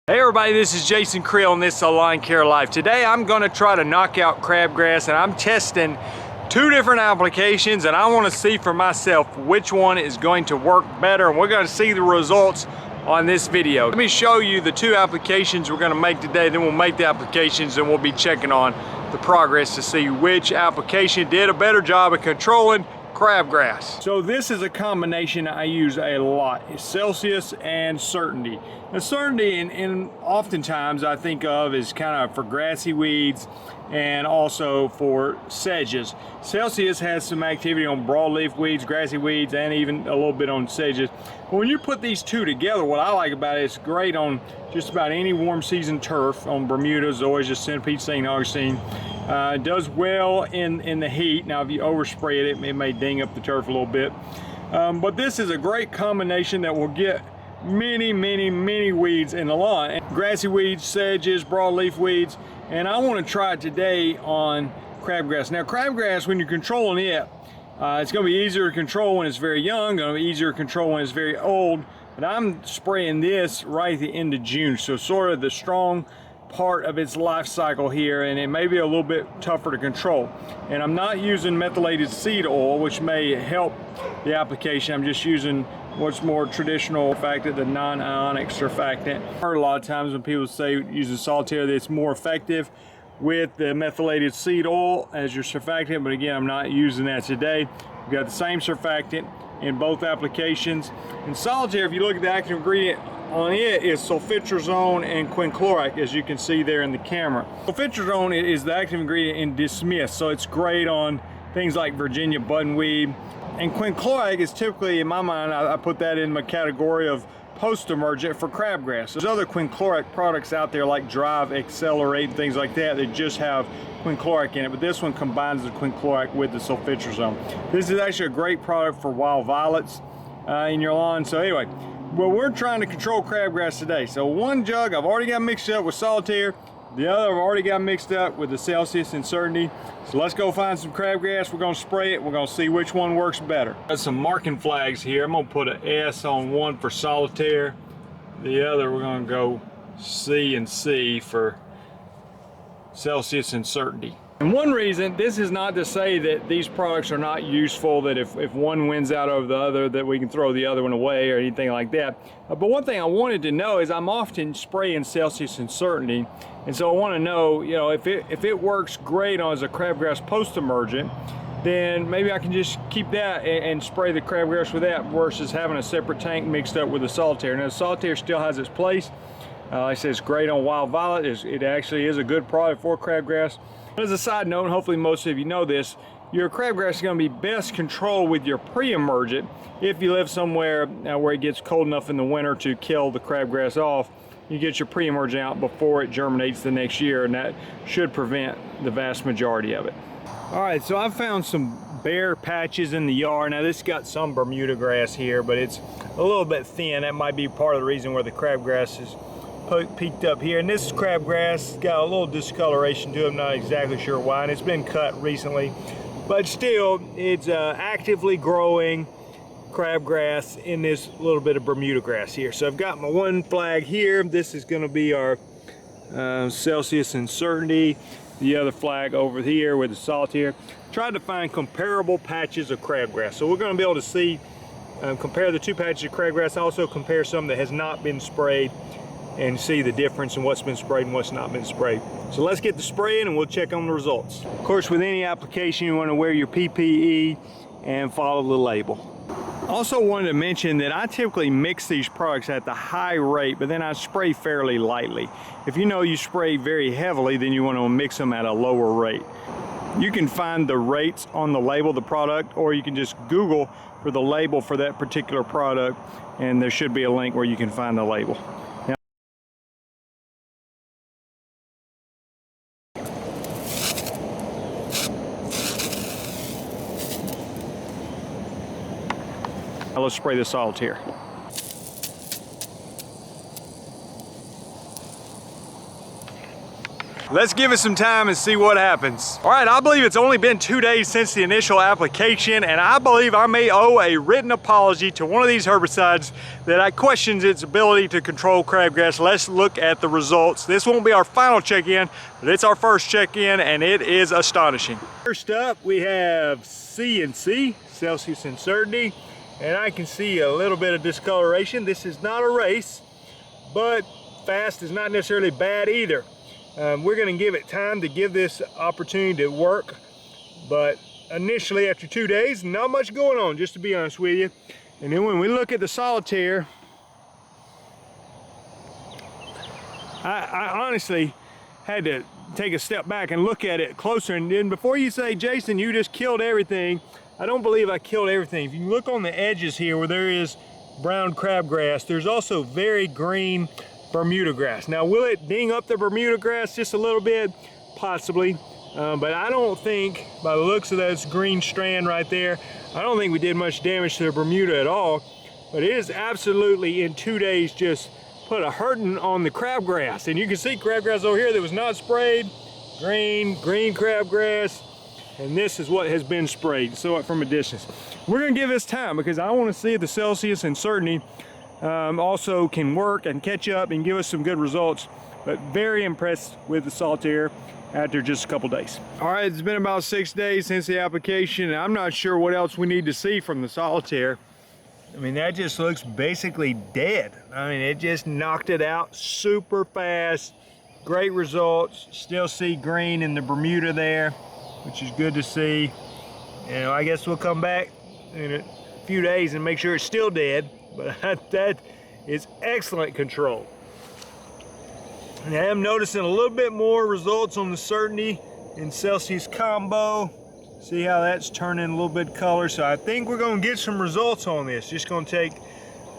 Hey everybody, this is Jason Creel and this is Lawn Care Life. Today I'm going to try to knock out crabgrass, and I'm testing two different applications, and I want to see for myself which one is going to work better, and we're going to see the results on this video. Let me show you the two applications we're going to make today, then we'll make the applications and we'll be checking on the progress to see which application did a better job of controlling crabgrass. So this is a combination I use a lot. It's Celsius and Certainty. Now Certainty, and oftentimes I think of as kind of for grassy weeds and also for sedges. Celsius has some activity on broadleaf weeds, grassy weeds, and even a little bit on sedges. But when you put these two together, what I like about it, it's great on just about any warm season turf, on Bermudas, Zoysia, Centipede, St. Augustine. It does well in the heat. Now if you overspray it, it may ding up the turf a little bit. But this is a great combination that will get many weeds in the lawn. Grassy weeds, sedges, broadleaf weeds, and I want to try it today on crabgrass. Now crabgrass, when you're controlling it, it's going to be easier to control when it's very young, going to be easier to control when it's very old, but I'm spraying this right at the end of June, so sort of the strong part of its life cycle here, and it may be a little bit tougher to control. And I'm not using methylated seed oil, which may help the application. I'm just using what's more traditional surfactant, the non-ionic surfactant. I've heard a lot of times when people say using Solitaire that it's more effective with the methylated seed oil as your surfactant, but again, I'm not using that today. We've got the same surfactant in both applications. In Solitaire, if you look at the active ingredient on it, is sulfitrazone and quinclorac, as you can see there in the camera. Sulfitrazone is the active ingredient in Dismiss, so it's great on things like Virginia buttonweed. And quinclorac is typically, in my mind, I put that in my category of post-emergent for crabgrass. There's other quinclorac products out there like Drive, Accelerate, and things like that that just have quinclorac in it, but this one combines the quinclorac with the sulfitrazone. This is actually a great product for wild violets in your lawn. So anyway, well, we're trying to control crabgrass today. So one jug I've already got mixed up with Solitaire, the other I've already got mixed up with the Celsius and Certainty. So let's go find some crabgrass. We're gonna spray it. We're gonna see which one works better. Got some marking flags here. I'm gonna put an S on one for Solitaire. The other we're gonna go C and C for Celsius and Certainty. And one reason, this is not to say that these products are not useful, that if one wins out over the other, that we can throw the other one away or anything like that. But one thing I wanted to know is I'm often spraying Celsius and Certainty, and so I want to know, you know, if it works great as a crabgrass post-emergent, then maybe I can just keep that and spray the crabgrass with that versus having a separate tank mixed up with the Solitaire. Now the Solitaire still has its place. Like I said, it's great on wild violet. It actually is a good product for crabgrass. As a side note, and hopefully most of you know this, your crabgrass is going to be best controlled with your pre-emergent if you live somewhere where it gets cold enough in the winter to kill the crabgrass off. You get your pre-emergent out before it germinates the next year, and that should prevent the vast majority of it. All right, so I found some bare patches in the yard. Now this got some Bermuda grass here, but it's a little bit thin. That might be part of the reason where the crabgrass is peaked up here. And this is crabgrass, got a little discoloration to it. I'm not exactly sure why, and it's been cut recently, but still it's actively growing crabgrass in this little bit of Bermuda grass here. So I've got my one flag here. This is going to be our Celsius and Certainty. The other flag over here with the Solitaire. Tried to find comparable patches of crabgrass, so we're going to be able to see compare the two patches of crabgrass, also compare some that has not been sprayed and see the difference in what's been sprayed and what's not been sprayed. So let's get the spraying and we'll check on the results. Of course, with any application, you want to wear your PPE and follow the label. Also wanted to mention that I typically mix these products at the high rate, but then I spray fairly lightly. If you know you spray very heavily, then you want to mix them at a lower rate. You can find the rates on the label of the product, or you can just Google for the label for that particular product, and there should be a link where you can find the label. Now let's spray the Solitaire. Let's give it some time and see what happens. All right, I believe it's only been 2 days since the initial application, and I believe I may owe a written apology to one of these herbicides that I questioned its ability to control crabgrass. Let's look at the results. This won't be our final check-in, but it's our first check-in, and it is astonishing. First up, we have C&C, Celsius Uncertainty, and I can see a little bit of discoloration. This is not a race, but fast is not necessarily bad either. We're going to give it time to give this opportunity to work, but initially after 2 days, not much going on, just to be honest with you. And then when we look at the solitaire, I honestly had to take a step back and look at it closer. And then before you say, Jason, you just killed everything, I don't believe I killed everything. If you look on the edges here where there is brown crabgrass, there's also very green Bermuda grass. Now, will it ding up the Bermuda grass just a little bit? Possibly, but I don't think, by the looks of this green strand right there, I don't think we did much damage to the Bermuda at all. But it is absolutely, in 2 days, just put a hurting on the crabgrass. And you can see crabgrass over here that was not sprayed, green crabgrass, and this is what has been sprayed. So from a distance, we're gonna give this time because I want to see if the Celsius Uncertainty also can work and catch up and give us some good results. But very impressed with the solitaire after just a couple days. All right, it's been about 6 days since the application, and I'm not sure what else we need to see from the solitaire. I mean, that just looks basically dead. I mean, it just knocked it out super fast. Great results. Still see green in the Bermuda there, which is good to see. You know, I guess we'll come back in a few days and make sure it's still dead. But that is excellent control. And I am noticing a little bit more results on the Certainty and Celsius combo. See how that's turning a little bit color. So I think we're going to get some results on this. Just going to take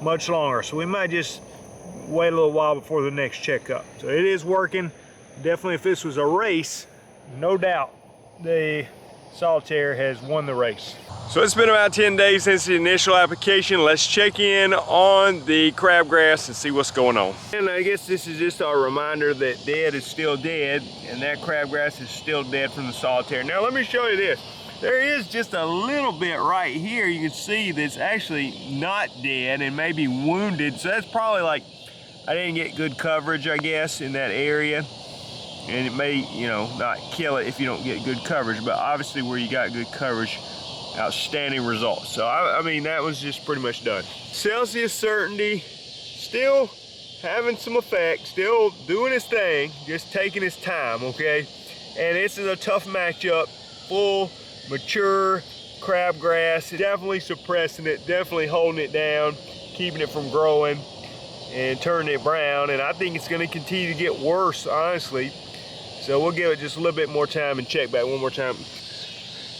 much longer. So we might just wait a little while before the next checkup. So it is working. Definitely, if this was a race, no doubt the solitaire has won the race. So it's been about 10 days since the initial application. Let's check in on the crabgrass and see what's going on. And I guess this is just our reminder that dead is still dead, and that crabgrass is still dead from the solitaire. Now let me show you this. There is just a little bit right here you can see that's actually not dead and maybe wounded. So that's probably like, I didn't get good coverage, I guess, in that area. And it may, you know, not kill it if you don't get good coverage, but obviously where you got good coverage, outstanding results. So I mean, that was just pretty much done. Celsius Certainty still having some effect, still doing his thing, just taking his time, okay? And this is a tough matchup, full, mature crabgrass, definitely suppressing it, definitely holding it down, keeping it from growing and turning it brown. And I think it's going to continue to get worse, honestly. So we'll give it just a little bit more time and check back one more time.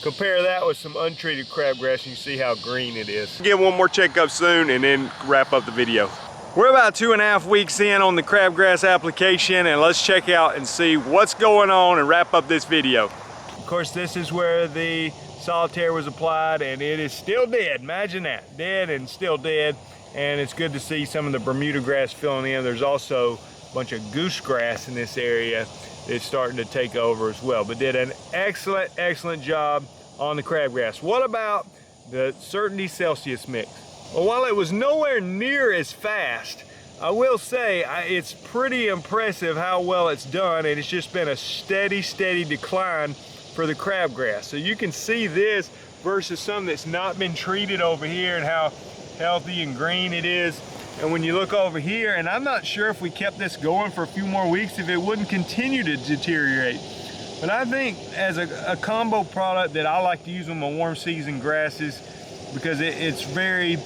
Compare that with some untreated crabgrass and you see how green it is. Give one more checkup soon and then wrap up the video. We're about 2.5 weeks in on the crabgrass application, and let's check out and see what's going on and wrap up this video. Of course, this is where the solitaire was applied, and it is still dead. Imagine that, dead and still dead. And it's good to see some of the Bermuda grass filling in. There's also a bunch of goose grass in this area that's starting to take over as well. But did an excellent job on the crabgrass. What about the Certainty Celsius mix? Well, while it was nowhere near as fast, I will say it's pretty impressive how well it's done, and it's just been a steady decline for the crabgrass. So you can see this versus some that's not been treated over here and how healthy and green it is. And when you look over here, and I'm not sure if we kept this going for a few more weeks if it wouldn't continue to deteriorate. But I think as a combo product that I like to use on my warm season grasses, because it's very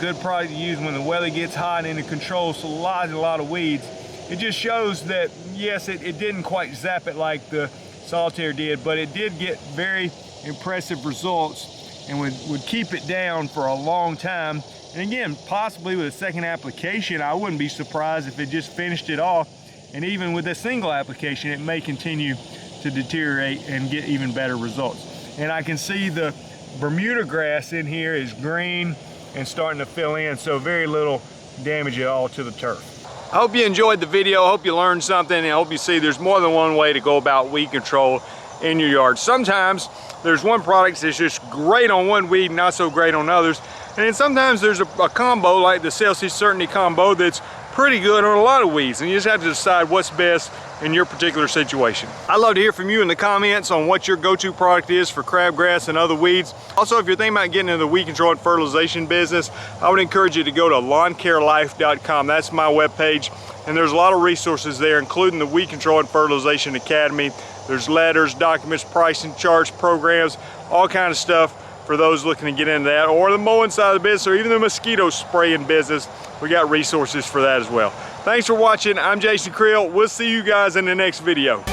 good product to use when the weather gets hot and it controls a lot of weeds. It just shows that yes, it didn't quite zap it like the solitaire did, but it did get very impressive results and would keep it down for a long time. And again, possibly with a second application, I wouldn't be surprised if it just finished it off. And even with a single application, it may continue to deteriorate and get even better results. And I can see the Bermuda grass in here is green and starting to fill in, so very little damage at all to the turf. I hope you enjoyed the video. I hope you learned something, and I hope you see there's more than one way to go about weed control in your yard. Sometimes there's one product that's just great on one weed, not so great on others. And then sometimes there's a combo like the Celsius Certainty combo that's pretty good on a lot of weeds, and you just have to decide what's best in your particular situation. I'd love to hear from you in the comments on what your go-to product is for crabgrass and other weeds. Also, if you're thinking about getting into the weed control and fertilization business, I would encourage you to go to lawncarelife.com. That's my webpage, and there's a lot of resources there, including the Weed Control and Fertilization Academy. There's letters, documents, pricing charts, programs, all kind of stuff for those looking to get into that, or the mowing side of the business, or even the mosquito spraying business. We got resources for that as well. Thanks for watching. I'm Jason Creel. We'll see you guys in the next video.